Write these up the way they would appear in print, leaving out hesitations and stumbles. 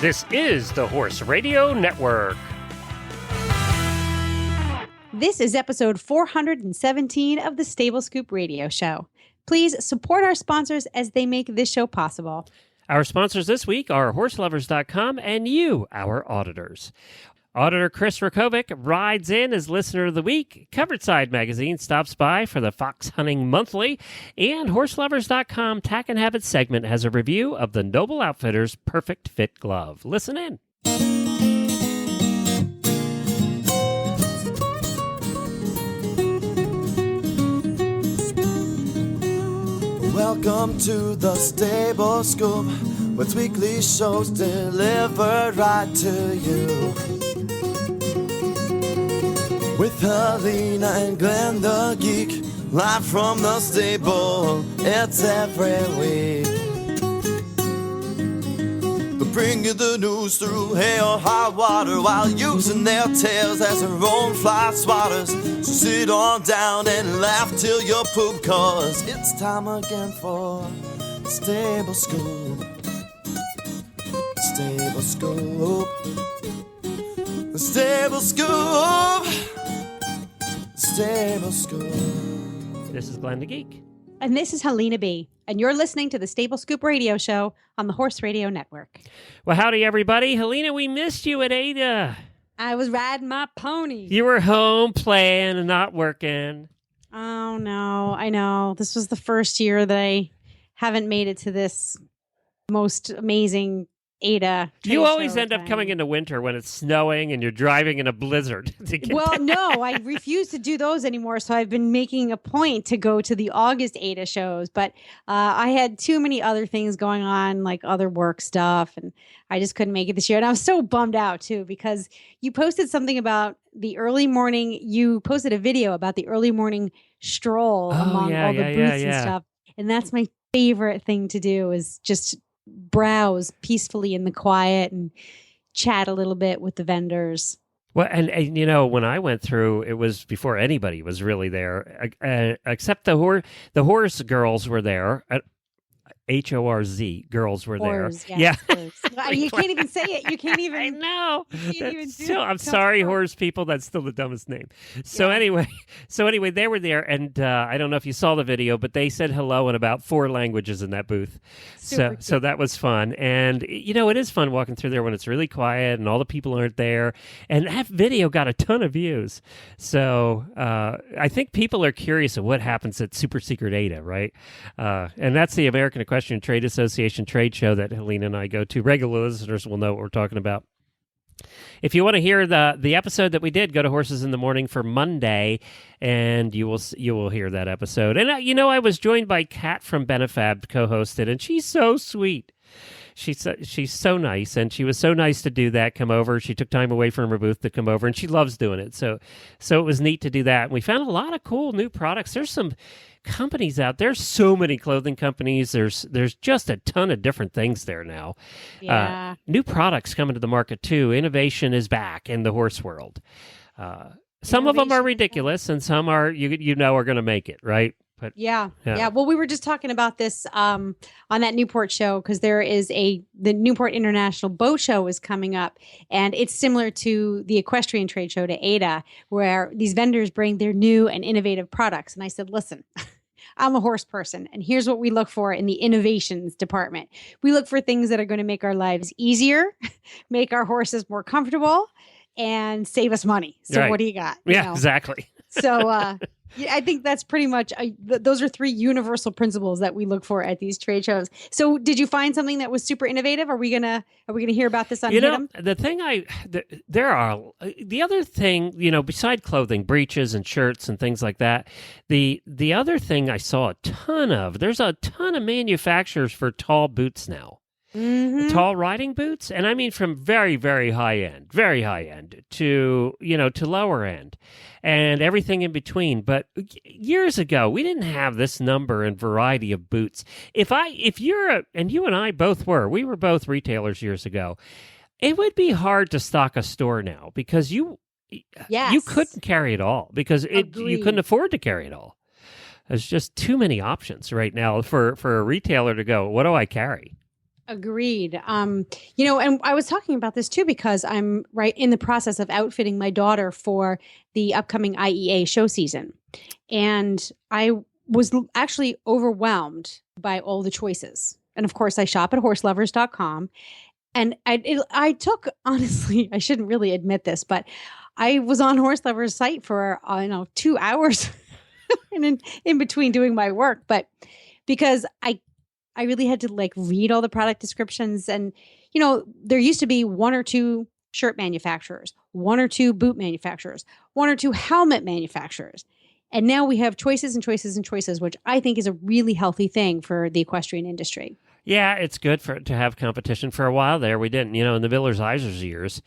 This is the Horse Radio Network. This is episode 417 of the Stable Scoop Radio Show. Please support our sponsors as they make this show possible. Our sponsors this week are horselovers.com and you, our auditors. Auditor Chris Rakovic rides in as Listener of the Week. Covertside magazine stops by for the Fox Hunting Monthly. And horselovers.com Tack and Habit segment has a review of the Noble Outfitters Perfect Fit Glove. Listen in. Welcome to the Stable Scoop, with weekly shows delivered right to you. With Helena and Glenn the Geek, live from the stable, it's every week. They'll bring you the news through hail or high water, while using their tails as their own fly swatters. So sit on down and laugh till you poop, cause it's time again for Stable Scoop. Stable Scoop. Stable Scoop. Stable Scoop. This is Glenn the Geek. And this is Helena B. And you're listening to the Stable Scoop Radio Show on the Horse Radio Network. Well, howdy, everybody. Helena, we missed you at Ada. I was riding my pony. You were home playing and not working. Oh, no. I know. This was the first year that I haven't made it to this most amazing Ada. You always end up coming into winter when it's snowing and you're driving in a blizzard. No, I refuse to do those anymore. So I've been making a point to go to the August Ada shows. But I had too many other things going on, like other work stuff. And I just couldn't make it this year. And I was so bummed out, too, because you posted something about the early morning. You posted a video about the early morning stroll among all the booths and stuff. And that's my favorite thing to do, is just browse peacefully in the quiet and chat a little bit with the vendors. Well, and you know, when I went through, it was before anybody was really there, except the horse girls were there. HORZ girls were Horse, there. Yes, yeah. You can't even say it. You can't even. I know. I'm Tell sorry, us. horse people. That's still the dumbest name. So anyway, they were there, and I don't know if you saw the video, but they said hello in about 4 languages in that booth. So that was fun. And you know, it is fun walking through there when it's really quiet and all the people aren't there. And that video got a ton of views. So I think people are curious of what happens at Super Secret Ada, right? And that's the American Equestrian Trade Association trade show that Helena and I go to. Regular listeners will know what we're talking about. If you want to hear the episode that we did, go to Horses in the Morning for Monday, and you will hear that episode. And I was joined by Kat from Benefab, co-hosted, and she's so sweet. She's so nice, and she was so nice to do that, come over. She took time away from her booth to come over, and she loves doing it. So it was neat to do that. And we found a lot of cool new products. There's some companies out there, so many clothing companies. There's just a ton of different things there now. Yeah. New products coming to the market too. Innovation is back in the horse world. Some of them are ridiculous, and some are are going to make it, right? But yeah. Well, we were just talking about this on that Newport show, because there is the Newport International Boat Show is coming up, and it's similar to the equestrian trade show, to Ada, where these vendors bring their new and innovative products. And I said, listen, I'm a horse person, and here's what we look for in the innovations department. We look for things that are going to make our lives easier, make our horses more comfortable, and save us money. So What do you got? Exactly. So I think that's pretty much, those are 3 universal principles that we look for at these trade shows. So did you find something that was super innovative? Are we gonna hear about this on Hit 'em? The other thing, beside clothing, breeches and shirts and things like that, the other thing I saw a ton of, there's a ton of manufacturers for tall boots now. Mm-hmm. Tall riding boots, and I mean from very, very high end to lower end, and everything in between. But years ago, we didn't have this number and variety of boots. And you and I both we were both retailers years ago. It would be hard to stock a store now, because you couldn't carry it all, because you couldn't afford to carry it all. There's just too many options right now for a retailer to go, what do I carry? Agreed. And I was talking about this too because I'm right in the process of outfitting my daughter for the upcoming IEA show season. And I was actually overwhelmed by all the choices. And of course, I shop at horselovers.com. And I took, honestly, I shouldn't really admit this, but I was on Horse Lovers' site for, 2 hours in between doing my work. But because I really had to read all the product descriptions. And, there used to be one or two shirt manufacturers, one or two boot manufacturers, one or two helmet manufacturers. And now we have choices and choices and choices, which I think is a really healthy thing for the equestrian industry. Yeah, it's good to have competition. For a while there, we didn't. In the Villers-Isers years,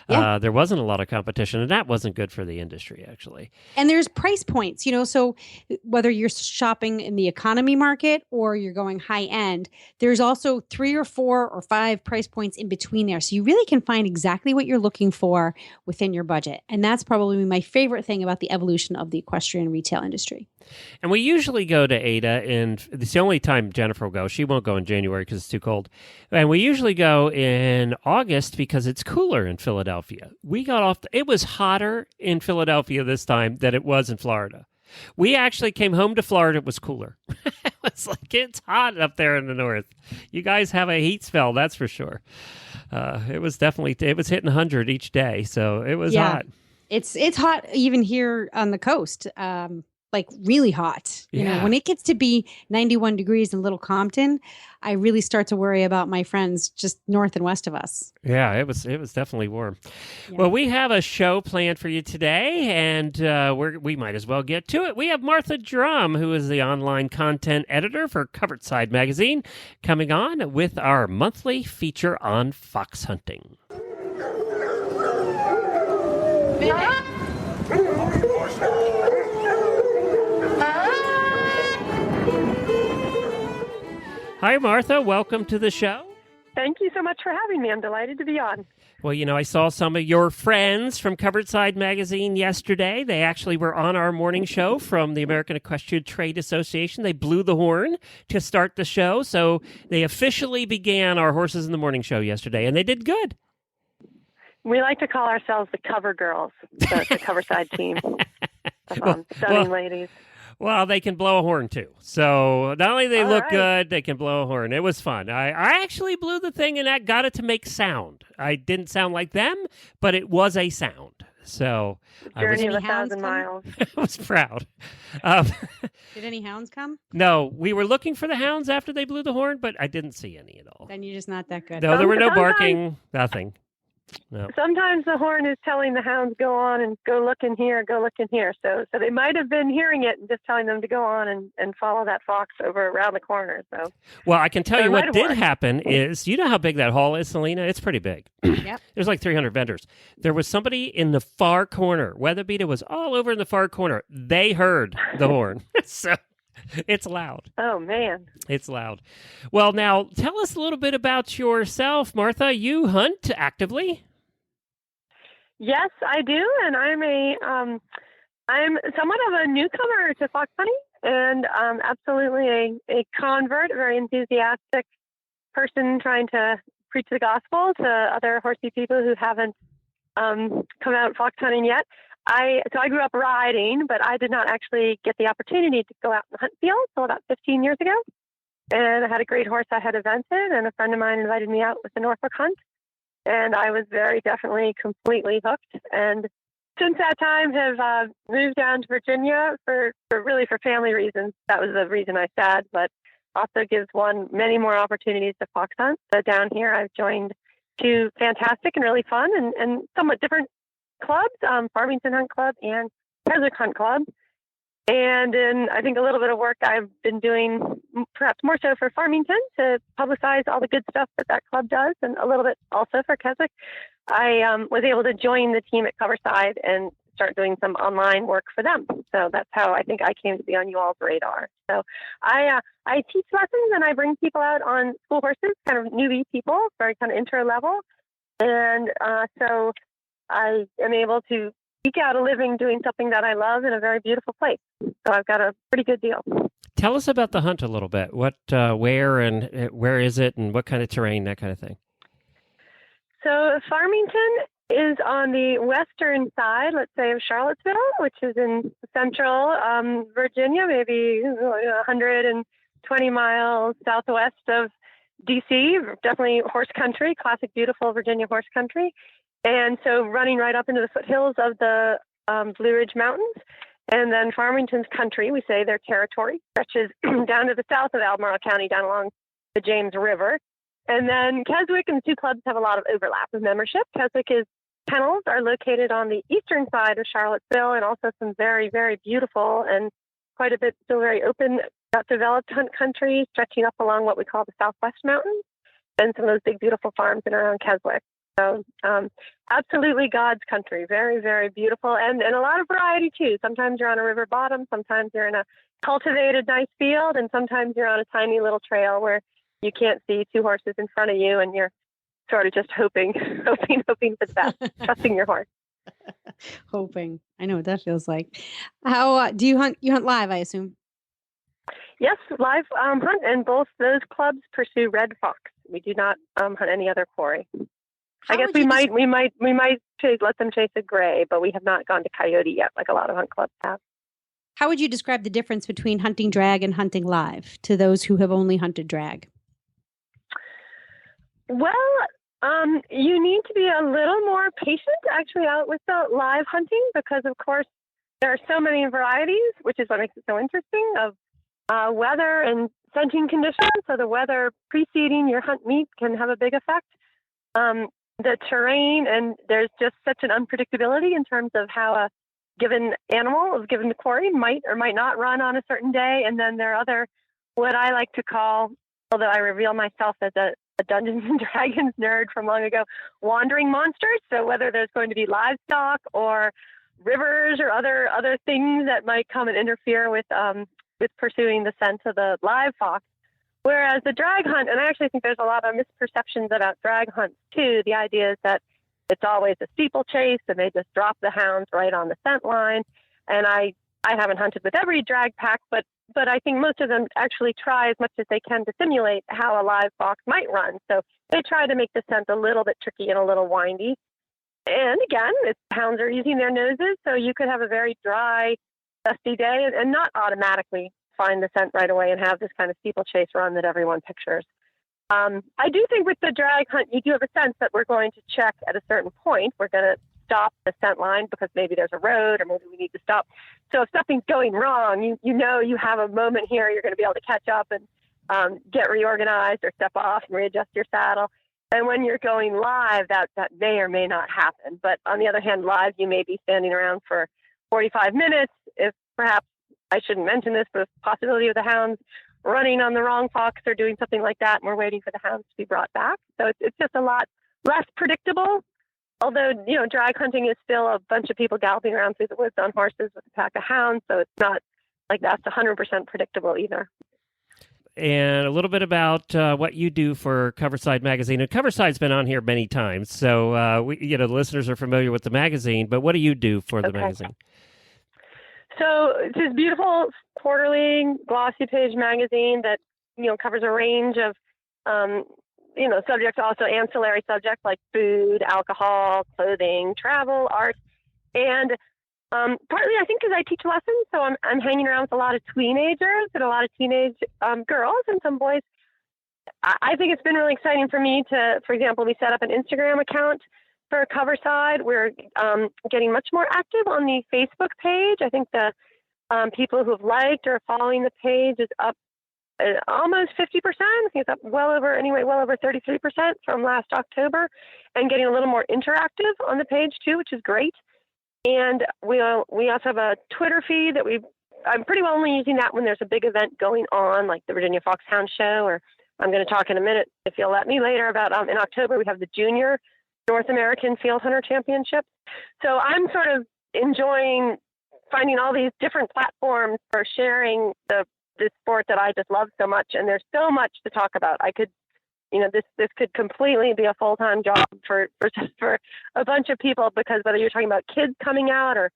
there wasn't a lot of competition, and that wasn't good for the industry, actually. And there's price points, so whether you're shopping in the economy market or you're going high end, there's also 3 or 4 or 5 price points in between there. So you really can find exactly what you're looking for within your budget. And that's probably my favorite thing about the evolution of the equestrian retail industry. And we usually go to Ada, and it's the only time Jennifer will go. She won't go in January because it's too cold. And we usually go in August because it's cooler in Philadelphia. We got off, it was hotter in Philadelphia this time than it was in Florida. We actually came home to Florida, it was cooler. It's like, it's hot up there in the north. You guys have a heat spell, that's for sure. It was hitting 100 each day, so it was hot. It's hot even here on the coast. Really hot. When it gets to be 91 degrees in Little Compton, I really start to worry about my friends just north and west of us. Yeah, it was definitely warm. Yeah. Well, we have a show planned for you today, and we might as well get to it. We have Martha Drum, who is the online content editor for Covertside magazine, coming on with our monthly feature on fox hunting. Hi, Martha. Welcome to the show. Thank you so much for having me. I'm delighted to be on. Well, I saw some of your friends from Covertside magazine yesterday. They actually were on our morning show from the American Equestrian Trade Association. They blew the horn to start the show. So they officially began our Horses in the Morning show yesterday, and they did good. We like to call ourselves the Cover Girls, the Covertside team of stunning ladies. Well, they can blow a horn, too. So not only they look good, they can blow a horn. It was fun. I actually blew the thing, and that got it to make sound. I didn't sound like them, but it was a sound. So Journey of 1,000 miles. I was proud. Did any hounds come? No, we were looking for the hounds after they blew the horn, but I didn't see any at all. Then you're just not that good. No, there were no barking, nothing. No. Sometimes the horn is telling the hounds, go on and go look in here, go look in here. So they might have been hearing it and just telling them to go on and follow that fox over around the corner. So, well, I can tell you what did happen is, you know how big that hall is, Selena? It's pretty big. Yep. There's like 300 vendors. There was somebody in the far corner. Weatherbeater was all over in the far corner. They heard the horn. So it's loud. Oh, man. It's loud. Well, now, tell us a little bit about yourself, Martha. You hunt actively? Yes, I do, and I'm somewhat of a newcomer to fox hunting, and absolutely a convert, a very enthusiastic person trying to preach the gospel to other horsey people who haven't come out fox hunting yet. So I grew up riding, but I did not actually get the opportunity to go out in the hunt field until about 15 years ago. And I had a great horse I had evented, and a friend of mine invited me out with the Norfolk hunt. And I was very definitely completely hooked. And since that time have moved down to Virginia for family reasons. That was the reason I said, but also gives one many more opportunities to fox hunt. So down here, I've joined 2 fantastic and really fun and somewhat different clubs, Farmington Hunt Club and Keswick Hunt Club. And in, I think, a little bit of work I've been doing, perhaps more so for Farmington, to publicize all the good stuff that club does, and a little bit also for Keswick. I was able to join the team at Covertside and start doing some online work for them. So that's how I think I came to be on you all's radar. So I teach lessons, and I bring people out on school horses, kind of newbie people, very kind of intro level. And so I am able to eke out a living doing something that I love in a very beautiful place. So I've got a pretty good deal. Tell us about the hunt a little bit. What, where, and where is it, and what kind of terrain, that kind of thing. So Farmington is on the western side, let's say, of Charlottesville, which is in central Virginia, maybe 120 miles southwest of D.C., definitely horse country, classic, beautiful Virginia horse country. And so running right up into the foothills of the Blue Ridge Mountains. And then Farmington's country, we say their territory, stretches down to the south of Albemarle County, down along the James River. And then Keswick and the two clubs have a lot of overlap of membership. Keswick's kennels are located on the eastern side of Charlottesville, and also some very, very beautiful and quite a bit still very open, developed hunt country stretching up along what we call the Southwest Mountains, and some of those big, beautiful farms in and around Keswick. So absolutely God's country, very, very beautiful, and a lot of variety too. Sometimes you're on a river bottom, sometimes you're in a cultivated nice field, and sometimes you're on a tiny little trail where you can't see two horses in front of you, and you're sort of just hoping for the best, trusting your horse. Hoping. I know what that feels like. How do you hunt? You hunt live, I assume. Yes, live hunt, and both those clubs pursue red fox. We do not hunt any other quarry. I guess we might let them chase a gray, but we have not gone to coyote yet, like a lot of hunt clubs have. How would you describe the difference between hunting drag and hunting live to those who have only hunted drag? Well, you need to be a little more patient actually out with the live hunting, because of course there are so many varieties, which is what makes it so interesting, of weather and scenting conditions. So the weather preceding your hunt meet can have a big effect. The terrain, and there's just such an unpredictability in terms of how a given animal, a given quarry might or might not run on a certain day. And then there are other, what I like to call, although I reveal myself as a Dungeons and Dragons nerd from long ago, wandering monsters. So whether there's going to be livestock or rivers or other things that might come and interfere with pursuing the scent of the live fox. Whereas the drag hunt, and I actually think there's a lot of misperceptions about drag hunts too. The idea is that it's always a steeplechase and they just drop the hounds right on the scent line. And I haven't hunted with every drag pack, but I think most of them actually try as much as they can to simulate how a live fox might run. So they try to make the scent a little bit tricky and a little windy. And again, hounds are using their noses, so you could have a very dry, dusty day and not automatically find the scent right away and have this kind of steeplechase run that everyone pictures. I do think with the drag hunt, you do have a sense that we're going to check at a certain point. We're going to stop the scent line because maybe there's a road or maybe we need to stop. So if something's going wrong, you know you have a moment here. You're going to be able to catch up and get reorganized or step off and readjust your saddle. And when you're going live, that may or may not happen. But on the other hand, live, you may be standing around for 45 minutes. If perhaps, I shouldn't mention this, but the possibility of the hounds running on the wrong fox or doing something like that, and we're waiting for the hounds to be brought back. So it's just a lot less predictable. Although, drag hunting is still a bunch of people galloping around through the woods on horses with a pack of hounds. So it's not like that's 100% predictable either. And a little bit about what you do for Covertside magazine. And Coverside's been on here many times, so the listeners are familiar with the magazine. But what do you do for the magazine? So it's this beautiful quarterly glossy page magazine that covers a range of subjects, also ancillary subjects like food, alcohol, clothing, travel, art, and partly I think because I teach lessons, so I'm hanging around with a lot of teenagers and a lot of teenage girls and some boys. I think it's been really exciting for me to, for example, we set up an Instagram account for Coverside. We're getting much more active on the Facebook page. I think the people who have liked or following the page is up almost 50%. I think it's up well over 33% from last October, and getting a little more interactive on the page too, which is great. And we also have a Twitter feed that I'm pretty well only using that when there's a big event going on, like the Virginia Foxhound Show, or I'm going to talk in a minute, if you'll let me, later about in October we have the Junior North American Field Hunter Championship. So I'm sort of enjoying finding all these different platforms for sharing this sport that I just love so much, and there's so much to talk about. I could, this could completely be a full-time job for a bunch of people, because whether you're talking about kids coming out or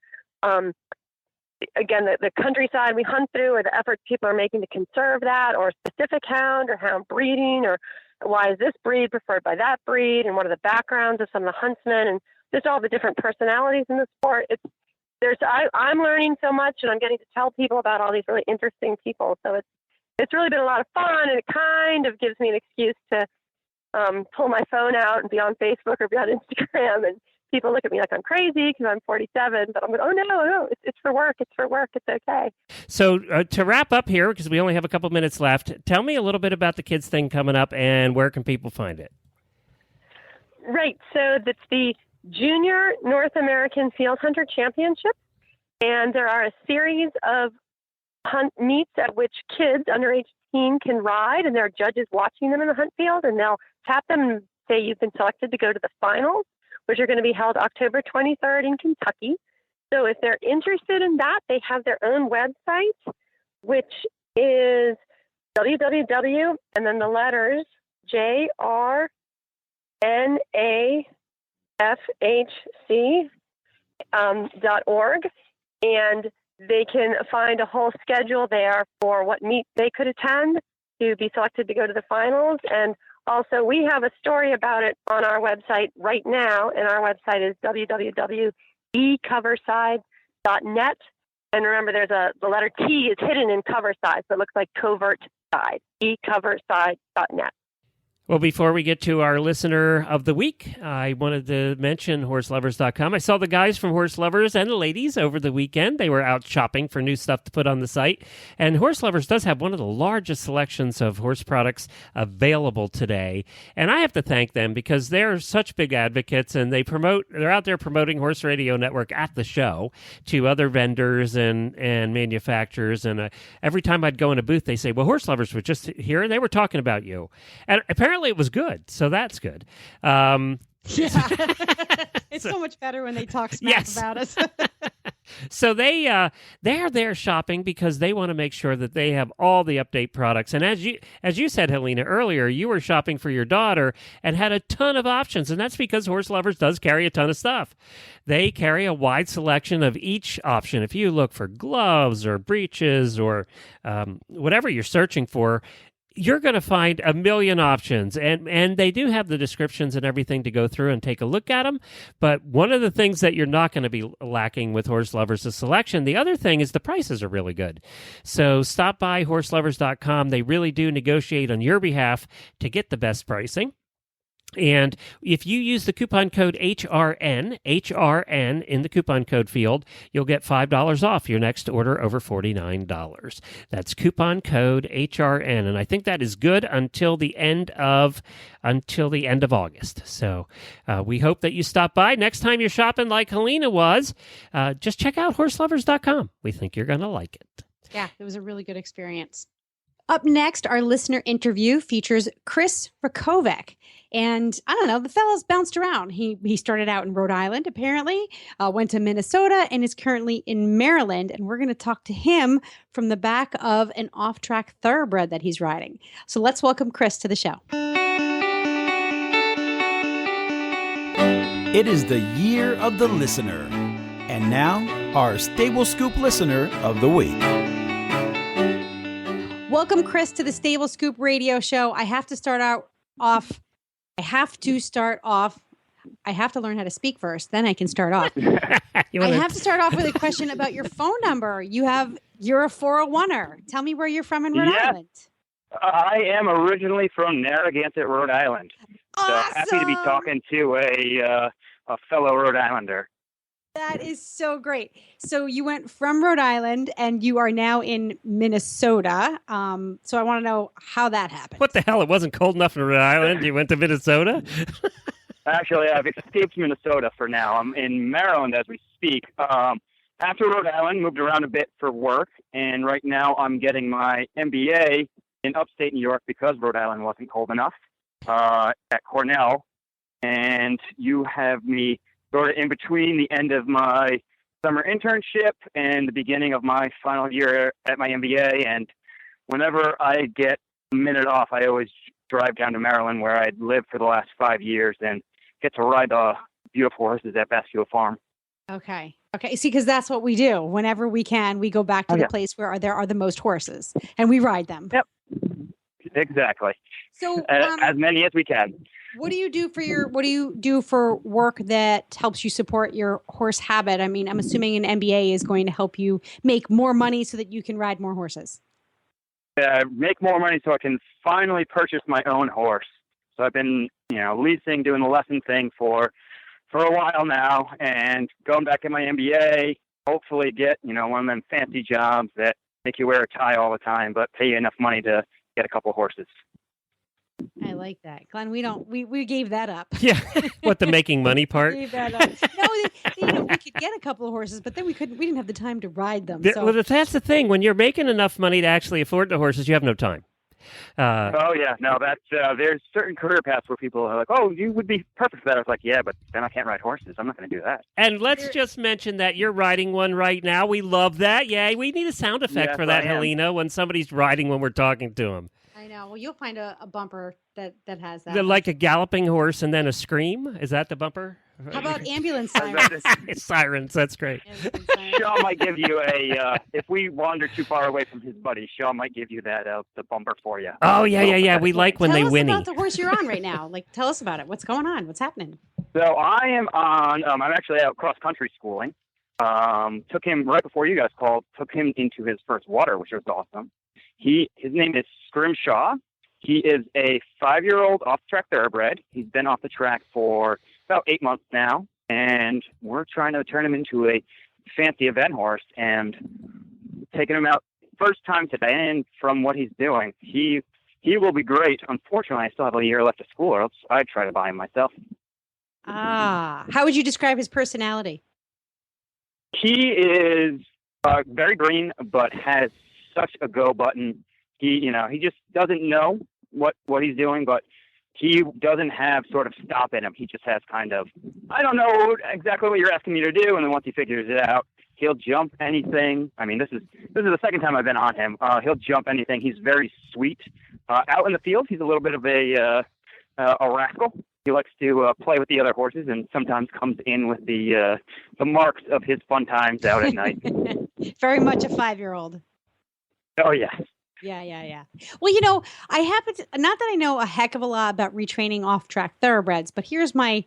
again, the countryside we hunt through, or the efforts people are making to conserve that, or a specific hound or hound breeding, or why is this breed preferred by that breed, and what are the backgrounds of some of the huntsmen, and just all the different personalities in the sport. I'm learning so much, and I'm getting to tell people about all these really interesting people. So it's really been a lot of fun, and it kind of gives me an excuse to pull my phone out and be on Facebook or be on Instagram, and people look at me like I'm crazy because I'm 47, but I'm like, oh no, it's for work, it's okay. So to wrap up here, because we only have a couple minutes left, tell me a little bit about the kids thing coming up, and where can people find it? Right, so that's the Junior North American Field Hunter Championship, and there are a series of hunt meets at which kids under age 18 can ride, and there are judges watching them in the hunt field, and they'll tap them and say you've been selected to go to the finals, which are going to be held October 23rd in Kentucky. So if they're interested in that, they have their own website, which is www, and then the letters, JRNAFHC.org. And they can find a whole schedule there for what meets they could attend to be selected to go to the finals. And also, we have a story about it on our website right now, and our website is www.ecoverside.net. And remember, the letter T is hidden in Coverside, so it looks like covert side, ecoverside.net. Well, before we get to our listener of the week, I wanted to mention horselovers.com. I saw the guys from Horse Lovers and the ladies over the weekend. They were out shopping for new stuff to put on the site. And Horse Lovers does have one of the largest selections of horse products available today. And I have to thank them because they're such big advocates, and they're out there promoting Horse Radio Network at the show to other vendors and manufacturers. And every time I'd go in a booth, they say, well, Horse Lovers were just here and they were talking about you. And apparently it was good, so that's good. Yeah. It's so much better when they talk smack about us. So they're there shopping because they want to make sure that they have all the update products. And as you said, Helena, earlier, you were shopping for your daughter and had a ton of options, and that's because Horse Lovers does carry a ton of stuff. They carry a wide selection of each option. If you look for gloves or breeches or whatever you're searching for, you're going to find a million options, and they do have the descriptions and everything to go through and take a look at them. But one of the things that you're not going to be lacking with Horse Lovers is selection. The other thing is the prices are really good. So stop by horselovers.com. They really do negotiate on your behalf to get the best pricing. And if you use the coupon code HRN in the coupon code field, you'll get $5 off your next order over $49. That's coupon code HRN, and I think that is good until the end of August. So we hope that you stop by next time you're shopping, like Helena was. Just check out horselovers.com. We think you're going to like it. Yeah, it was a really good experience. Up next, our listener interview features Chris Rakovic. And I don't know, the fellow's bounced around. He started out in Rhode Island, apparently, went to Minnesota, and is currently in Maryland. And we're going to talk to him from the back of an off-track thoroughbred that he's riding. So let's welcome Chris to the show. It is the year of the listener. And now, our Stable Scoop listener of the week. Welcome, Chris, to the Stable Scoop radio show. I have to learn how to speak first, then I can start off. I have to start off with a question about your phone number. You're a 401er. Tell me where you're from in Rhode Island. I am originally from Narragansett, Rhode Island. Awesome. So happy to be talking to a fellow Rhode Islander. That is so great. So you went from Rhode Island and you are now in Minnesota. So I want to know how that happened. What the hell? It wasn't cold enough in Rhode Island. You went to Minnesota? Actually, I've escaped Minnesota for now. I'm in Maryland as we speak. After Rhode Island, moved around a bit for work, and right now I'm getting my MBA in upstate New York because Rhode Island wasn't cold enough at Cornell. And you have me sort of in between the end of my summer internship and the beginning of my final year at my MBA. And whenever I get a minute off, I always drive down to Maryland, where I'd lived for the last 5 years, and get to ride the beautiful horses at Bascule Farm. Okay. Okay, see, because that's what we do. Whenever we can, we go back to the place where there are the most horses, and we ride them. Yep, exactly. So, as many as we can. What do you do for work that helps you support your horse habit? I mean, I'm assuming an MBA is going to help you make more money so that you can ride more horses. Make more money so I can finally purchase my own horse. So I've been, leasing, doing the lesson thing for a while now, and going back in my MBA, hopefully get, one of them fancy jobs that make you wear a tie all the time, but pay you enough money to get a couple horses. I like that, Glenn. We gave that up. Yeah, what, the making money part? We gave that up. No, we could get a couple of horses, but then we didn't have the time to ride them. So. Well, that's the thing. When you're making enough money to actually afford the horses, you have no time. Oh yeah, no, that's there's certain career paths where people are like, "Oh, you would be perfect for that." I was like, "Yeah, but then I can't ride horses. I'm not going to do that." And let's just mention that you're riding one right now. We love that. Yeah, we need a sound effect for that, Helena, when somebody's riding when we're talking to them. I know. Well, you'll find a bumper that has that. Like a galloping horse and then a scream. Is that the bumper? How about ambulance sirens? Sirens. That's great. Shaw might give you if we wander too far away from his buddy, Shaw might give you that the bumper for you. Oh yeah. We like when they whinny. Tell us about the horse you're on right now. Tell us about it. What's going on? What's happening? So I am on. I'm actually out cross country schooling. Took him right before you guys called. Took him into his first water, which was awesome. His name is Scrimshaw. He is a 5-year-old off-track thoroughbred. He's been off the track for about 8 months now, and we're trying to turn him into a fancy event horse and taking him out first time today. And from what he's doing, he will be great. Unfortunately, I still have a year left of school, or else I'd try to buy him myself. How would you describe his personality? He is very green, but has such a go button. He just doesn't know what he's doing, but he doesn't have sort of stop in him. He just has kind of, I don't know exactly what you're asking me to do. And then once he figures it out, he'll jump anything. I mean, this is the second time I've been on him. He'll jump anything. He's very sweet. Out in the field, he's a little bit of a rascal. He likes to play with the other horses and sometimes comes in with the marks of his fun times out at night. Very much a 5-year-old. Oh, yeah. Yeah. Well, I happen to, not that I know a heck of a lot about retraining off-track thoroughbreds, but here's my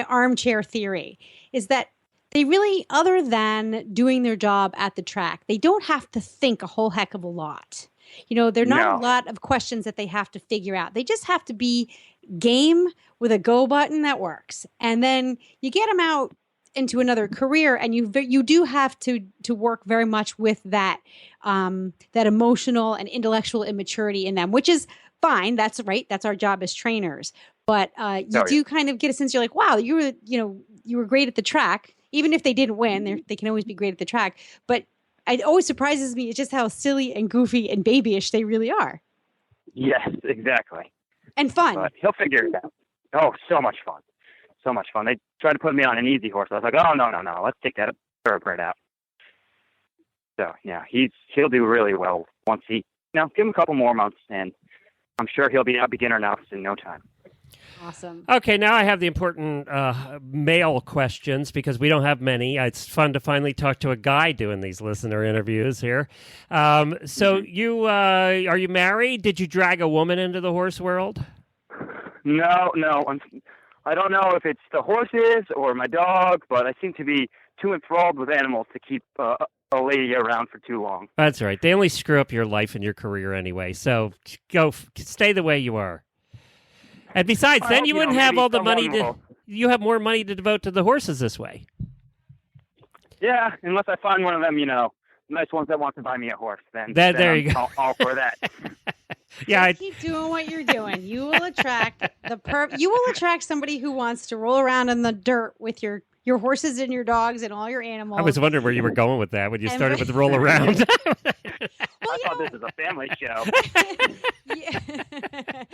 armchair theory, is that they really, other than doing their job at the track, they don't have to think a whole heck of a lot. There are not a lot of questions that they have to figure out. They just have to be game with a go button that works. And then you get them out into another career, and you do have to work very much with that that emotional and intellectual immaturity in them, which is fine. That's right. That's our job as trainers. But you do kind of get a sense. You're like, wow, you were great at the track. Even if they didn't win, they can always be great at the track. But it always surprises me just how silly and goofy and babyish they really are. Yes, exactly. And fun. But he'll figure it out. Oh, so much fun. So much fun. They tried to put me on an easy horse. I was like, oh, no. Let's take that thoroughbred out. So, yeah, he'll do really well once give him a couple more months, and I'm sure he'll be a beginner novice in no time. Awesome. Okay, now I have the important male questions because we don't have many. It's fun to finally talk to a guy doing these listener interviews here. So you are you married? Did you drag a woman into the horse world? No. I don't know if it's the horses or my dog, but I seem to be too enthralled with animals to keep a lady around for too long. That's right. They only screw up your life and your career anyway. So stay the way you are. And besides, then you wouldn't have all the money you have more money to devote to the horses this way. Yeah, unless I find one of them, nice ones that want to buy me a horse. Then there you go. All for that. Yeah, keep doing what you're doing. You will attract you will attract somebody who wants to roll around in the dirt with your horses and your dogs and all your animals. I was wondering where you were going with that when you started with the roll around. I thought this was a family show. Yeah.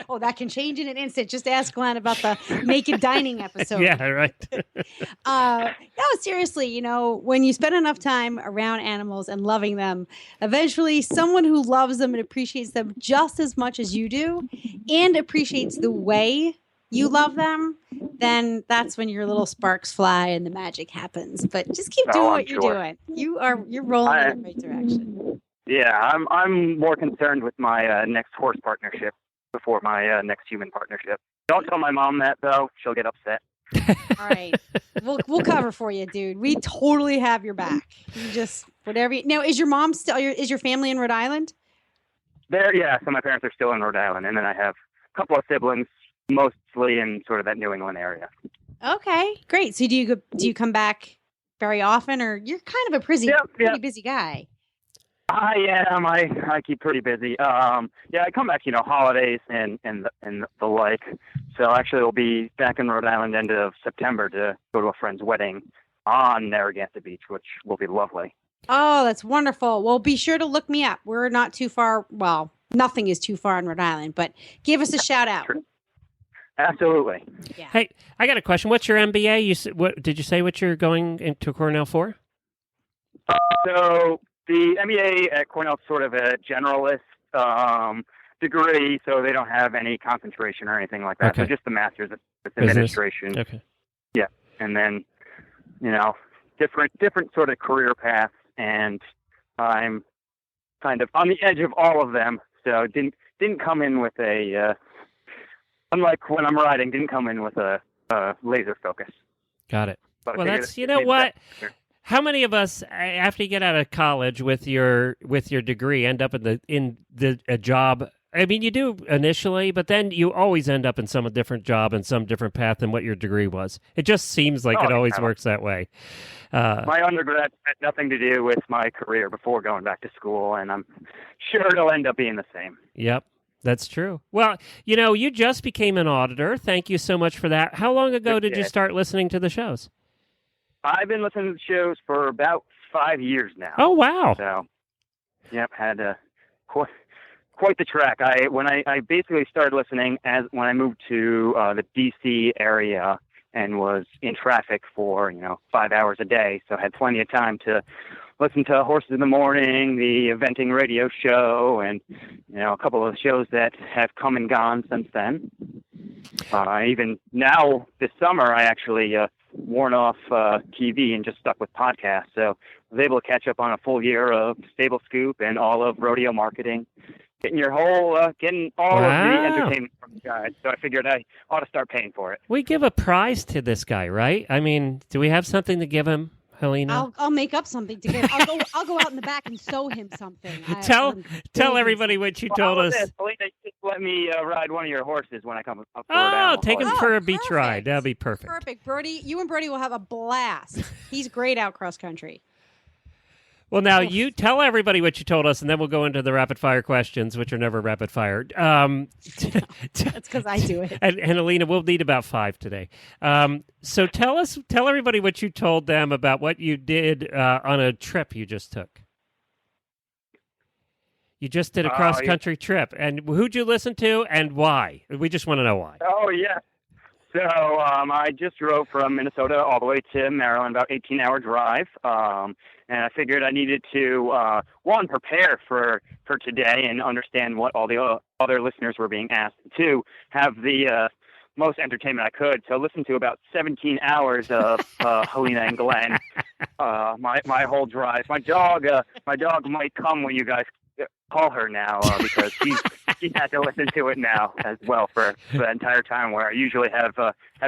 Oh, that can change in an instant. Just ask Glenn about the naked dining episode. Yeah, right. No, seriously, when you spend enough time around animals and loving them, eventually someone who loves them and appreciates them just as much as you do and appreciates the way you love them, then that's when your little sparks fly and the magic happens. But just keep doing what you're doing. You're rolling in the right direction. Yeah, I'm more concerned with my next horse partnership before my next human partnership. Don't tell my mom that, though. She'll get upset. All right. We'll cover for you, dude. We totally have your back. You just, whatever. Now, is your mom still, is your family in Rhode Island? Yeah, so my parents are still in Rhode Island, and then I have a couple of siblings, mostly in sort of that New England area. Okay, great. So do you come back very often, or you're kind of a pretty busy guy? I am. I keep pretty busy. I come back, holidays and the like. So actually, I'll be back in Rhode Island end of September to go to a friend's wedding on Narragansett Beach, which will be lovely. Oh, that's wonderful. Well, be sure to look me up. We're not too far. Well, nothing is too far in Rhode Island, but give us a shout out. Sure. Absolutely. Yeah. Hey, I got a question. What's your MBA? What did you say? What you're going into Cornell for? So the MBA at Cornell is sort of a generalist degree, so they don't have any concentration or anything like that. Okay. So just the master's of administration. Okay. Yeah, and then different sort of career paths, and I'm kind of on the edge of all of them. So didn't come in with a unlike when I'm writing, didn't come in with a laser focus. Got it. But well, that's what. How many of us, after you get out of college with your degree, end up in a job? I mean, you do initially, but then you always end up in some different job and some different path than what your degree was. It just seems like it always works that way. My undergrad had nothing to do with my career before going back to school, and I'm sure it'll end up being the same. Yep. That's true. Well, you just became an auditor. Thank you so much for that. How long ago did you start listening to the shows? I've been listening to the shows for about 5 years now. Oh, wow. So, yep, had quite the track. When I basically started listening when I moved to the D.C. area and was in traffic for 5 hours a day, so I had plenty of time to listen to Horses in the Morning, the eventing radio show, and a couple of shows that have come and gone since then. Even now this summer, I actually worn off TV and just stuck with podcasts. So I was able to catch up on a full year of Stable Scoop and all of rodeo marketing, getting all of the entertainment from the guys. So I figured I ought to start paying for it. We give a prize to this guy, right? I mean, do we have something to give him, Helena? I'll make up something to give. I'll go out in the back and sew him something. Tell everybody what you told us. Helena, just let me ride one of your horses when I come up. Take him for a beach ride. That'll be perfect. Perfect, Brody. You and Brody will have a blast. He's great out cross country. Well, now you tell everybody what you told us, and then we'll go into the rapid fire questions, which are never rapid fire. That's because I do it. And Alina, we'll need about 5 today. So tell everybody what you told them about what you did on a trip you just took. You just did a cross country trip, and who'd you listen to, and why? We just want to know why. Oh yeah. So I just drove from Minnesota all the way to Maryland, about 18-hour drive. And I figured I needed to, one, prepare for today and understand what all the other listeners were being asked. Two, have the most entertainment I could. So listen to about 17 hours of Helena and Glenn, my whole drive. My dog might come when you guys call her now because she had to listen to it now as well for the entire time, where I usually have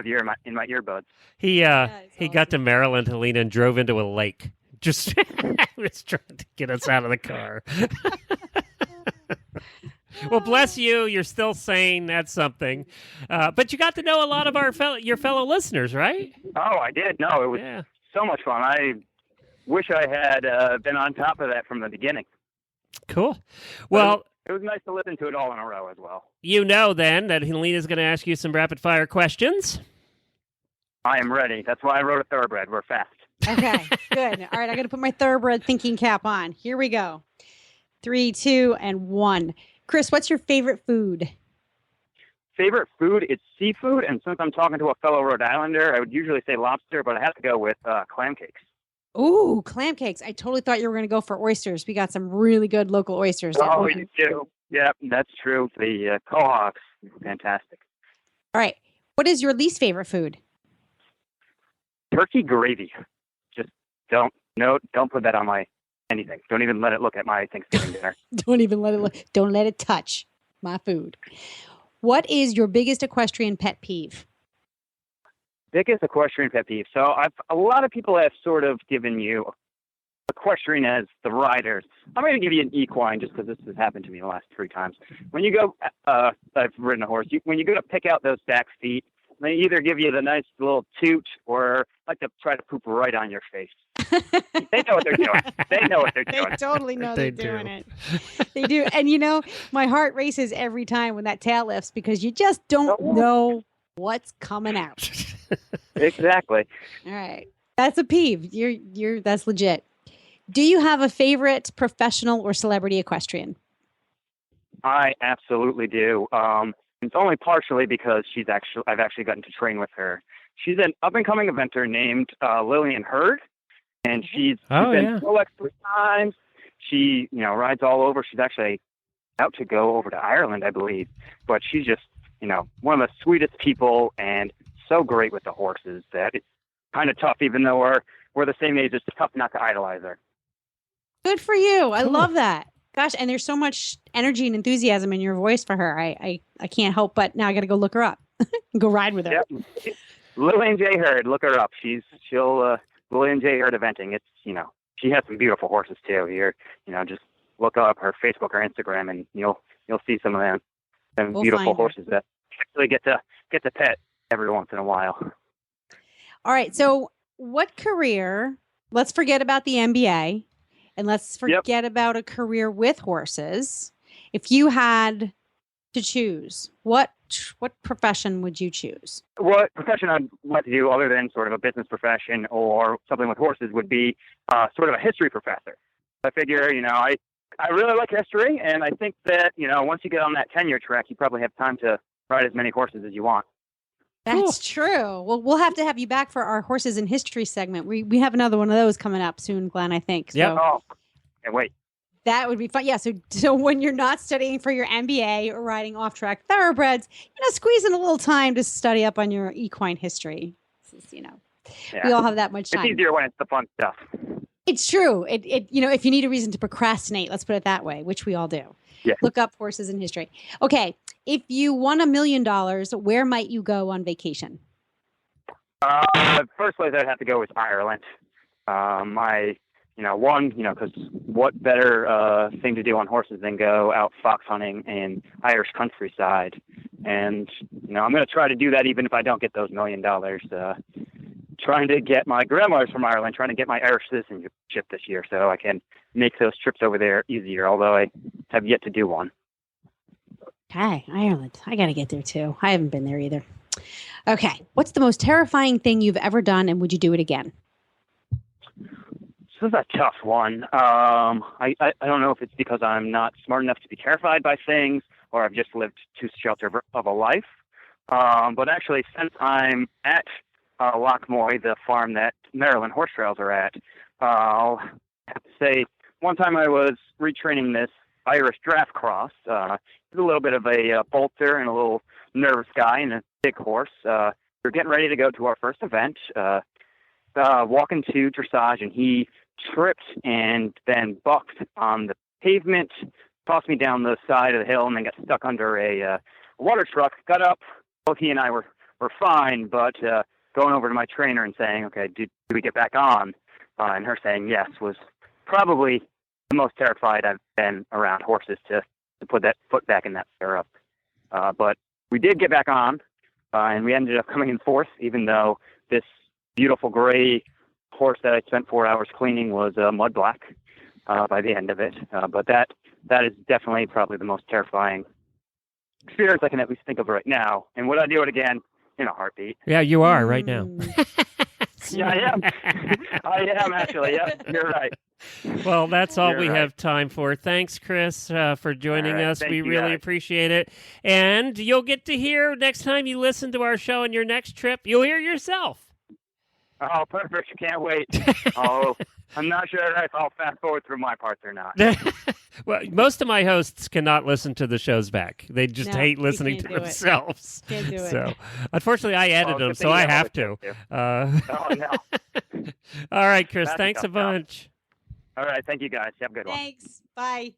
ear in my earbuds. He got to Maryland, Helena, and drove into a lake. Just was trying to get us out of the car. Well, bless you. You're still sane. That's something. But you got to know a lot of your fellow listeners, right? Oh, I did. No, it was so much fun. I wish I had been on top of that from the beginning. Cool. Well, it was nice to listen to it all in a row as well. You know, then, that Helena's going to ask you some rapid-fire questions. I am ready. That's why I wrote a thoroughbred. We're fast. Okay, good. All right, I got to put my thoroughbred thinking cap on. Here we go. 3, 2, and 1. Chris, what's your favorite food? Favorite food? It's seafood, and since I'm talking to a fellow Rhode Islander, I would usually say lobster, but I have to go with clam cakes. Ooh, clam cakes. I totally thought you were going to go for oysters. We got some really good local oysters. Oh, you do. Yeah, that's true. The Quahawks, fantastic. All right. What is your least favorite food? Turkey gravy. Just don't put that on my anything. Don't even let it look at my Thanksgiving dinner. Don't let it touch my food. What is your biggest equestrian pet peeve? Biggest equestrian pet peeve. So a lot of people have sort of given you equestrian as the riders. I'm going to give you an equine just because this has happened to me the last 3 times. When you go, I've ridden a horse. When you go to pick out those back feet, they either give you the nice little toot or like to try to poop right on your face. They know what they're doing. They know what they're doing. They totally know They they're doing do. it. They do. And my heart races every time when that tail lifts because you just don't know what's coming out. Exactly. All right. That's a peeve. That's legit. Do you have a favorite professional or celebrity equestrian? I absolutely do. It's only partially because I've actually gotten to train with her. She's an up-and-coming eventer named Lillian Hurd, and she's been Rolex 3 times. She, rides all over. She's actually out to go over to Ireland, I believe. But she's just, one of the sweetest people and so great with the horses that it's kind of tough, even though we're the same age. It's tough not to idolize her. Good for you. I love that. Gosh, and there's so much energy and enthusiasm in your voice for her. I can't help but now I got to go look her up and go ride with her. Yep. Lillian J. Hurd, look her up. She'll Lillian J. Hurd eventing. It's, she has some beautiful horses too. Just look up her Facebook or Instagram and you'll see some of them beautiful horses that actually get to pet every once in a while. All right. So what career, let's forget about the MBA and let's forget about a career with horses. If you had to choose, what profession would you choose? What profession I'd like to do other than sort of a business profession or something with horses would be sort of a history professor. I figure, I really like history, and I think that, once you get on that tenure track, you probably have time to ride as many horses as you want. That's true. Well, we'll have to have you back for our horses in history segment. We have another one of those coming up soon, Glenn, I think. So Yep. Oh, can't wait. that would be fun. Yeah. So when you're not studying for your MBA or riding off-track thoroughbreds, squeeze in a little time to study up on your equine history. We all have that much time. It's easier when it's the fun stuff. It's true. It if you need a reason to procrastinate, let's put it that way, which we all do. Yeah. Look up horses in history. Okay. If you won $1 million, where might you go on vacation? First place I'd have to go is Ireland. Because what better thing to do on horses than go out fox hunting in Irish countryside? And, I'm going to try to do that even if I don't get those $1 million. Trying to get my grandmother's from Ireland, trying to get my Irish citizenship this year so I can make those trips over there easier, although I have yet to do one. Okay, Ireland. I got to get there too. I haven't been there either. Okay. What's the most terrifying thing you've ever done, and would you do it again? This is a tough one. I don't know if it's because I'm not smart enough to be terrified by things or I've just lived too sheltered of a life. But actually, since I'm at Lochmoy, the farm that Maryland Horse Trails are at, I'll have to say one time I was retraining this Irish draft cross. He's a little bit of a bolter and a little nervous guy and a big horse. We're getting ready to go to our first event, walking to dressage, and he tripped and then bucked on the pavement, tossed me down the side of the hill, and then got stuck under a water truck. Got up. Both he and I were fine, but going over to my trainer and saying, okay, do we get back on? And her saying yes was probably the most terrified I've been around horses to put that foot back in that stirrup. But we did get back on, and we ended up coming in fourth, even though this beautiful gray horse that I spent 4 hours cleaning was mud black by the end of it. But that is definitely probably the most terrifying experience I can at least think of right now. And would I do it again? In a heartbeat. Yeah, you are right now. Yeah, I am. I am actually. Yeah, you're right. Well, that's all we right. have time for. Thanks, Chris, for joining us. Thank We you, really guys. appreciate it. And you'll get to hear next time you listen to our show on your next trip, you'll hear yourself. Oh, perfect. Can't wait. Oh, I'm not sure if I'll fast forward through my parts or not. Well, most of my hosts cannot listen to the shows back. They just No, hate you listening can't to do it. themselves. Can't do it. So, unfortunately, I edit them, good so thing I you have have to. it, Oh, no. All right, Chris, That's a thanks a tough job. bunch. All right. Thank you, guys. Have a good one. Thanks. Bye.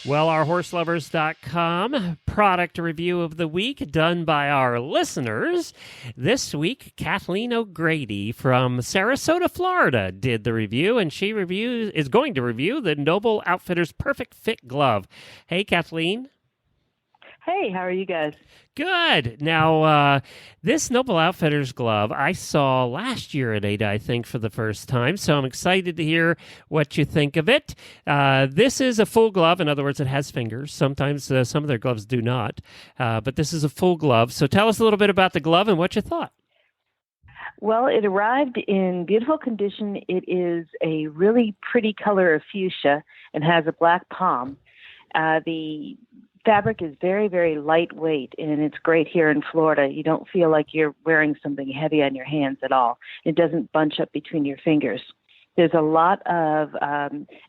Well, our horselovers.com product review of the week done by our listeners. This week, Kathleen O'Grady from Sarasota, Florida did the review, and she is going to review the Noble Outfitters Perfect Fit Glove. Hey, Kathleen. Hey, how are you guys? Good. Now, this Noble Outfitters glove I saw last year at Ada, I think, for the first time. So I'm excited to hear what you think of it. This is a full glove. In other words, it has fingers. Sometimes some of their gloves do not. But this is a full glove. So tell us a little bit about the glove and what you thought. Well, it arrived in beautiful condition. It is a really pretty color of fuchsia and has a black palm. The fabric is very, very lightweight, and it's great here in Florida. You don't feel like you're wearing something heavy on your hands at all. It doesn't bunch up between your fingers. There's a lot of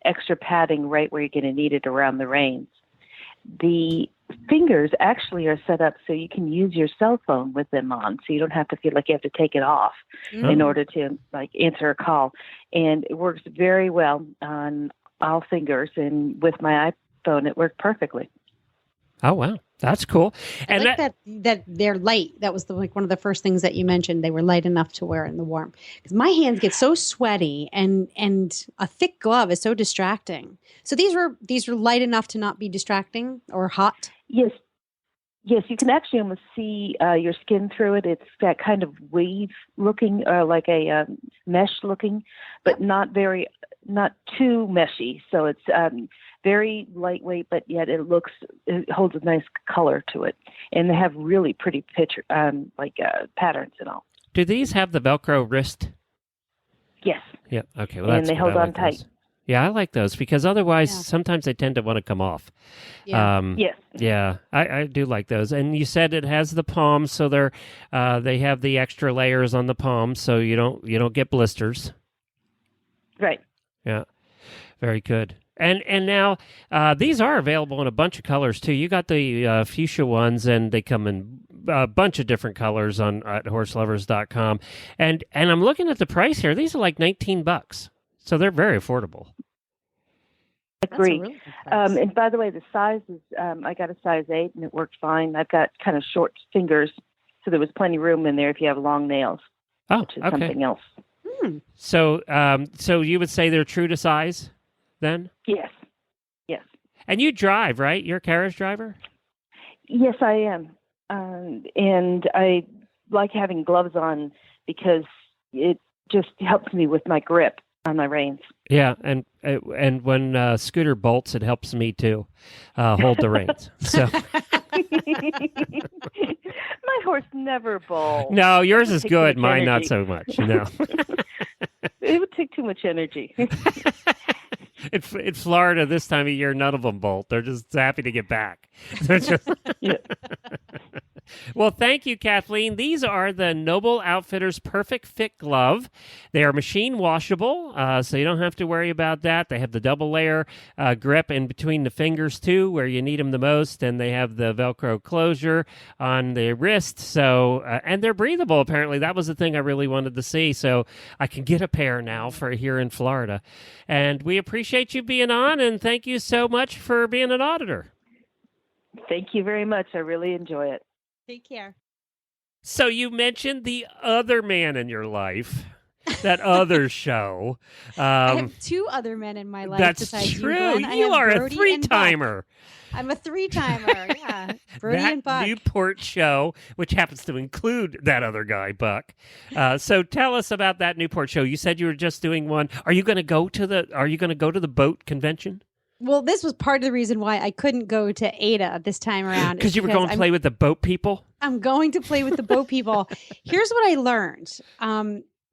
extra padding right where you're going to need it around the reins. The fingers actually are set up so you can use your cell phone with them on, so you don't have to feel like you have to take it off in order to answer a call. And it works very well on all fingers, and with my iPhone, it worked perfectly. Oh, wow. That's cool. And I like that they're light. That was one of the first things that you mentioned. They were light enough to wear in the warm. Because my hands get so sweaty, and a thick glove is so distracting. So these were light enough to not be distracting or hot. Yes, you can actually almost see your skin through it. It's that kind of wave looking, or like a mesh looking, but not too meshy. So it's very lightweight, but yet it holds a nice color to it. And they have really pretty patterns and all. Do these have the Velcro wrist? Yes. Yeah. Okay. Well, and they hold on tight. Those. Yeah, I like those because otherwise sometimes they tend to want to come off. Yeah. Yes. Yeah, I do like those. And you said it has the palm, so they have the extra layers on the palm, so you don't get blisters. Right. Yeah. Very good. And now these are available in a bunch of colors too. You got the fuchsia ones, and they come in a bunch of different colors at horselovers.com. And I'm looking at the price here. These are like $19, so they're very affordable. Agree. Really nice. And by the way, the size is I got a size 8, and it worked fine. I've got kind of short fingers, so there was plenty of room in there if you have long nails, which is something else. So you would say they're true to size, then? Yes. And you drive, right? You're a carriage driver? Yes, I am. And I like having gloves on because it just helps me with my grip on my reins. Yeah, and when Scooter bolts, it helps me too hold the reins. So my horse never bolts. No, yours is good. Mine not so much. No. It would take too much energy. In Florida this time of year, none of them bolt. They're just happy to get back. They're just... Well, thank you, Kathleen. These are the Noble Outfitters Perfect Fit Glove. They are machine washable, so you don't have to worry about that. They have the double layer grip in between the fingers, too, where you need them the most, and they have the Velcro closure on the wrist. So, and they're breathable, apparently. That was the thing I really wanted to see, so I can get a pair now for here in Florida. And we appreciate you being on, and thank you so much for being an auditor. Thank you very much. I really enjoy it. Take care. So you mentioned the other man in your life, that other show. I have 2 other men in my life. That's besides true. You are Brody a 3-timer. I'm a 3-timer. Yeah, Brody and Buck. That Newport show, which happens to include that other guy, Buck. So tell us about that Newport show. You said you were just doing one. Are you going to go to the boat convention? Well, this was part of the reason why I couldn't go to Ada this time around. Because you were going to play with the boat people? I'm going to play with the boat people. Here's what I learned.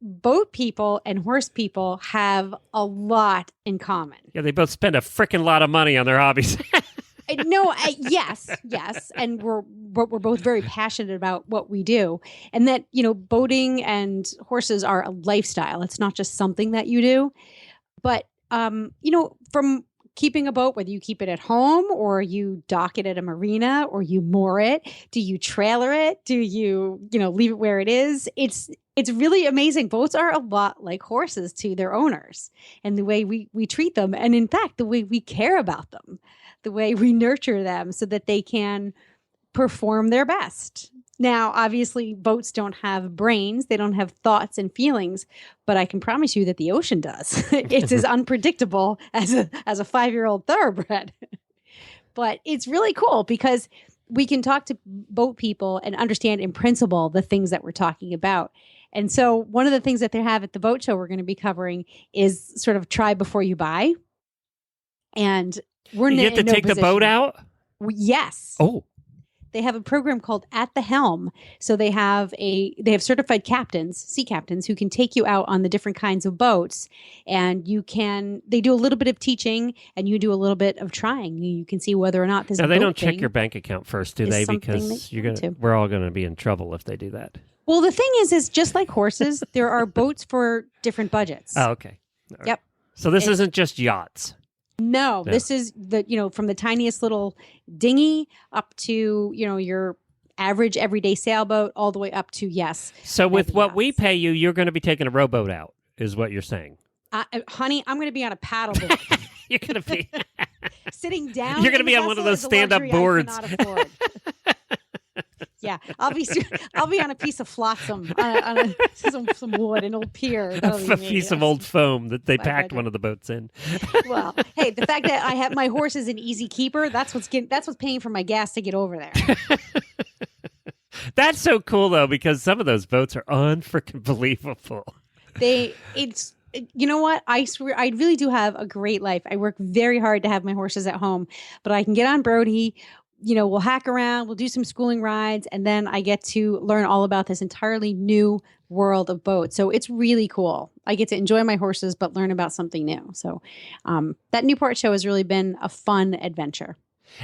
boat people and horse people have a lot in common. Yeah, they both spend a freaking lot of money on their hobbies. No, yes, and we're both very passionate about what we do, and that boating and horses are a lifestyle. It's not just something that you do, but from keeping a boat, whether you keep it at home or you dock it at a marina or you moor it, do you trailer it? Do you leave it where it is? It's really amazing. Boats are a lot like horses to their owners, and the way we treat them, and in fact, the way we care about them, the way we nurture them so that they can perform their best. Now, obviously, boats don't have brains. They don't have thoughts and feelings, but I can promise you that the ocean does. It's as unpredictable as a 5-year-old thoroughbred. But it's really cool because we can talk to boat people and understand in principle the things that we're talking about. And so one of the things that they have at the boat show we're going to be covering is sort of try before you buy. And we're you get to take the boat out? Yes. Oh. They have a program called At the Helm. So they have certified captains, sea captains, who can take you out on the different kinds of boats. And they do a little bit of teaching and you do a little bit of trying. You can see whether or not this. Now, they don't check your bank account first, do they? Because we're all going to be in trouble if they do that. Well, the thing is just like horses, there are boats for different budgets. Oh, okay. Right. Yep. So this isn't just yachts. No, this is from the tiniest little dinghy up to, your average everyday sailboat all the way up to, yes. So with what we pay you, you're going to be taking a rowboat out, is what you're saying. Honey, I'm going to be on a paddleboard. You're going to be sitting down. You're going to be on one of those stand-up boards. Yeah, I'll be on a piece of flotsam, on some wood, an old pier. A piece of old foam that they packed one of the boats in. Well, hey, the fact that I have my horse is an easy keeper, that's what's paying for my gas to get over there. That's so cool though, because some of those boats are unfreaking believable. You know what? I swear, I really do have a great life. I work very hard to have my horses at home, but I can get on Brody. We'll hack around, we'll do some schooling rides, and then I get to learn all about this entirely new world of boats. So it's really cool. I get to enjoy my horses, but learn about something new. So that Newport show has really been a fun adventure.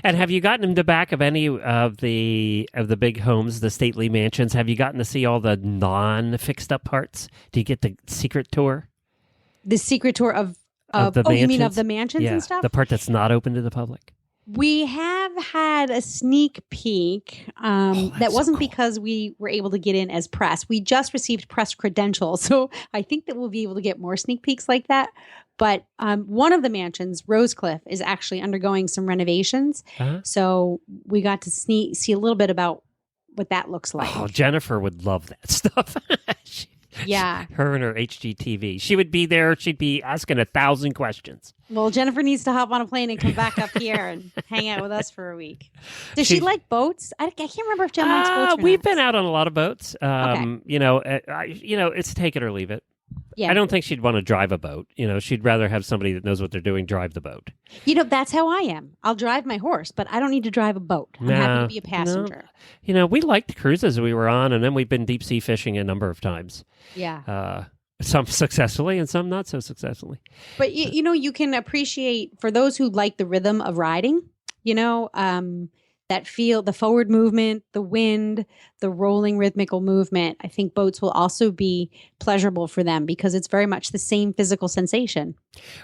And have you gotten in the back of any of the big homes, the stately mansions? Have you gotten to see all the non-fixed up parts? Do you get the secret tour? The secret tour of the mansions? You mean of the mansions and stuff? The part that's not open to the public. We have had a sneak peek. That wasn't because we were able to get in as press. We just received press credentials. So I think that we'll be able to get more sneak peeks like that. But one of the mansions, Rosecliff, is actually undergoing some renovations. Uh-huh. So we got to see a little bit about what that looks like. Oh, Jennifer would love that stuff. Yeah. Her and her HGTV. She would be there. She'd be asking 1,000 questions. Well, Jennifer needs to hop on a plane and come back up here and hang out with us for a week. Does she like boats? I can't remember if Jen likes boats or We've not. been out on a lot of boats. Okay. It's take it or leave it. Yeah. I don't think she'd want to drive a boat. She'd rather have somebody that knows what they're doing drive the boat. That's how I am. I'll drive my horse, but I don't need to drive a boat. I'm happy to be a passenger. We liked the cruises we were on, and then we've been deep sea fishing a number of times. Yeah. Some successfully and some not so successfully. But, you can appreciate, for those who like the rhythm of riding, that feel, the forward movement, the wind, the rolling rhythmical movement. I think boats will also be pleasurable for them because it's very much the same physical sensation.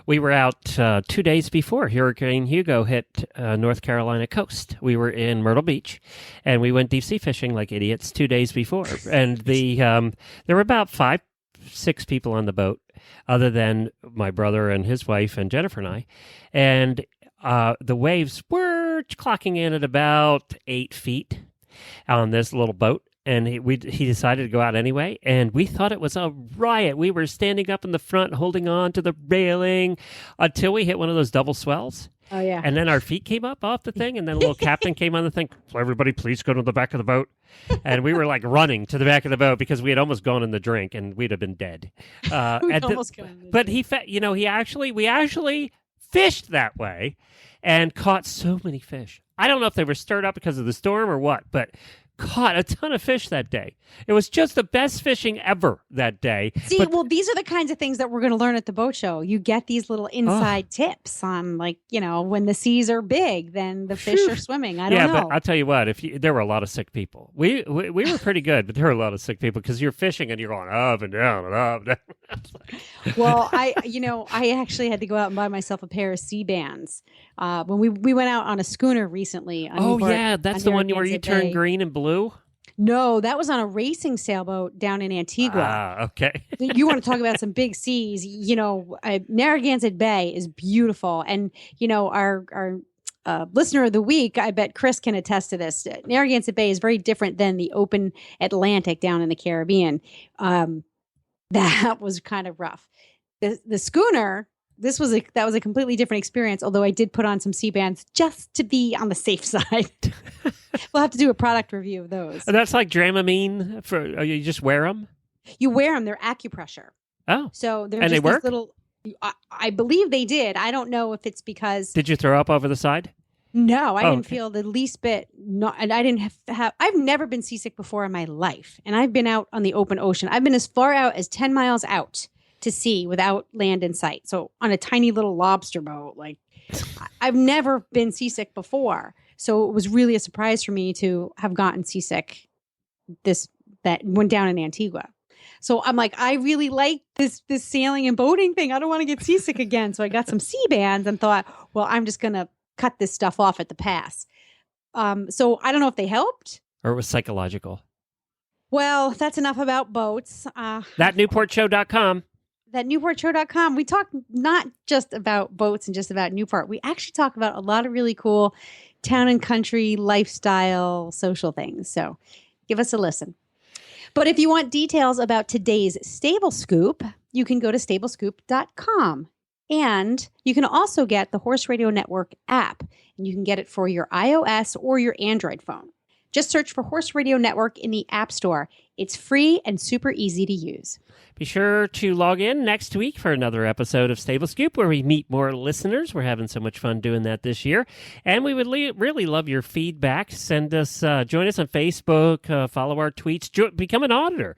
We were out 2 days before Hurricane Hugo hit North Carolina coast. We were in Myrtle Beach, and we went deep sea fishing like idiots 2 days before. And there were about 5-6 people on the boat, other than my brother and his wife and Jennifer and I. And the waves were clocking in at about 8 feet on this little boat. And he decided to go out anyway. And we thought it was a riot. We were standing up in the front, holding on to the railing until we hit one of those double swells. Oh, yeah. And then our feet came up off the thing. And then a little captain came on the thing. Everybody, please go to the back of the boat. And we were like running to the back of the boat because we had almost gone in the drink and we'd have been dead. We actually fished that way and caught so many fish. I don't know if they were stirred up because of the storm or what, but caught a ton of fish that day. It was just the best fishing ever that day. See, well, these are the kinds of things that we're going to learn at the boat show. You get these little inside tips on, like, when the seas are big, then the fish are swimming. I don't know. Yeah, but I'll tell you what, there were a lot of sick people. We were pretty good, but there were a lot of sick people because you're fishing and you're going up and down and up and down. Well, I actually had to go out and buy myself a pair of sea bands. When we went out on a schooner recently. That's the one where you turn green and blue? No, that was on a racing sailboat down in Antigua. Ah, okay. You want to talk about some big seas? Narragansett Bay is beautiful, and our listener of the week, I bet Chris can attest to this. Narragansett Bay is very different than the open Atlantic down in the Caribbean. That was kind of rough. The schooner. That was a completely different experience, although I did put on some sea bands just to be on the safe side. We'll have to do a product review of those. That's like Dramamine you just wear them? You wear them. They're acupressure. Oh. So they're and just they work? little. I believe they did. I don't know if it's because. Did you throw up over the side? No, I didn't feel the least bit. And I didn't have. I've never been seasick before in my life, and I've been out on the open ocean. I've been as far out as 10 miles out to sea without land in sight. So on a tiny little lobster boat, like I've never been seasick before. So it was really a surprise for me to have gotten seasick that went down in Antigua. So I'm like, I really like this sailing and boating thing. I don't want to get seasick again. So I got some sea bands and thought, well, I'm just going to cut this stuff off at the pass. So I don't know if they helped. Or it was psychological. Well, that's enough about boats. ThatNewportShow.com. That NewportShow.com. We talk not just about boats and just about Newport. We actually talk about a lot of really cool town and country lifestyle social things. So give us a listen. But if you want details about today's Stable Scoop, you can go to stablescoop.com. And you can also get the Horse Radio Network app. And you can get it for your iOS or your Android phone. Just search for Horse Radio Network in the App Store. It's free and super easy to use. Be sure to log in next week for another episode of Stable Scoop where we meet more listeners. We're having so much fun doing that this year. And we would really love your feedback. Send us, join us on Facebook, follow our tweets, become an auditor.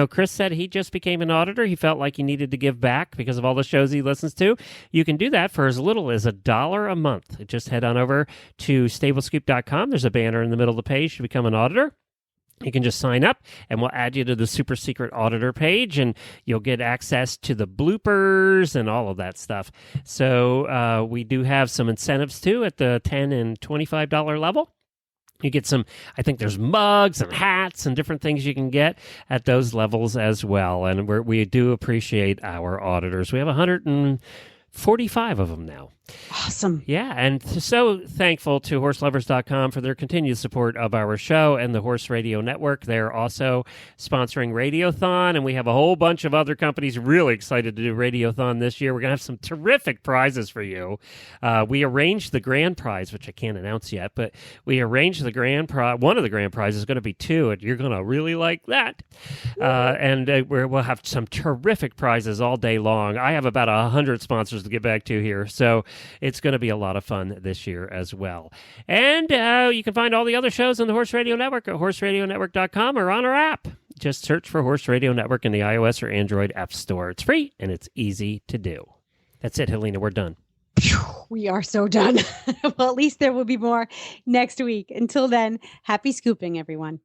Chris said he just became an auditor. He felt like he needed to give back because of all the shows he listens to. You can do that for as little as $1 a month. Just head on over to stablescoop.com. There's a banner in the middle of the page to become an auditor. You can just sign up, and we'll add you to the super secret auditor page, and you'll get access to the bloopers and all of that stuff. So we do have some incentives, too, at the $10 and $25 level. You get some, I think there's mugs and hats and different things you can get at those levels as well. And we do appreciate our auditors. We have 145 of them now. Awesome. Yeah, and so thankful to horselovers.com for their continued support of our show and the Horse Radio Network. They're also sponsoring Radiothon, and we have a whole bunch of other companies really excited to do Radiothon this year. We're going to have some terrific prizes for you. We arranged the grand prize, which I can't announce yet, but we arranged the grand prize. One of the grand prizes is going to be 2, and you're going to really like that. And we'll have some terrific prizes all day long. I have about 100 sponsors to get back to here, so it's going to be a lot of fun this year as well. And you can find all the other shows on the Horse Radio Network at horseradionetwork.com or on our app. Just search for Horse Radio Network in the iOS or Android App Store. It's free and it's easy to do. That's it, Helena. We're done. We are so done. Well, at least there will be more next week. Until then, happy scooping, everyone.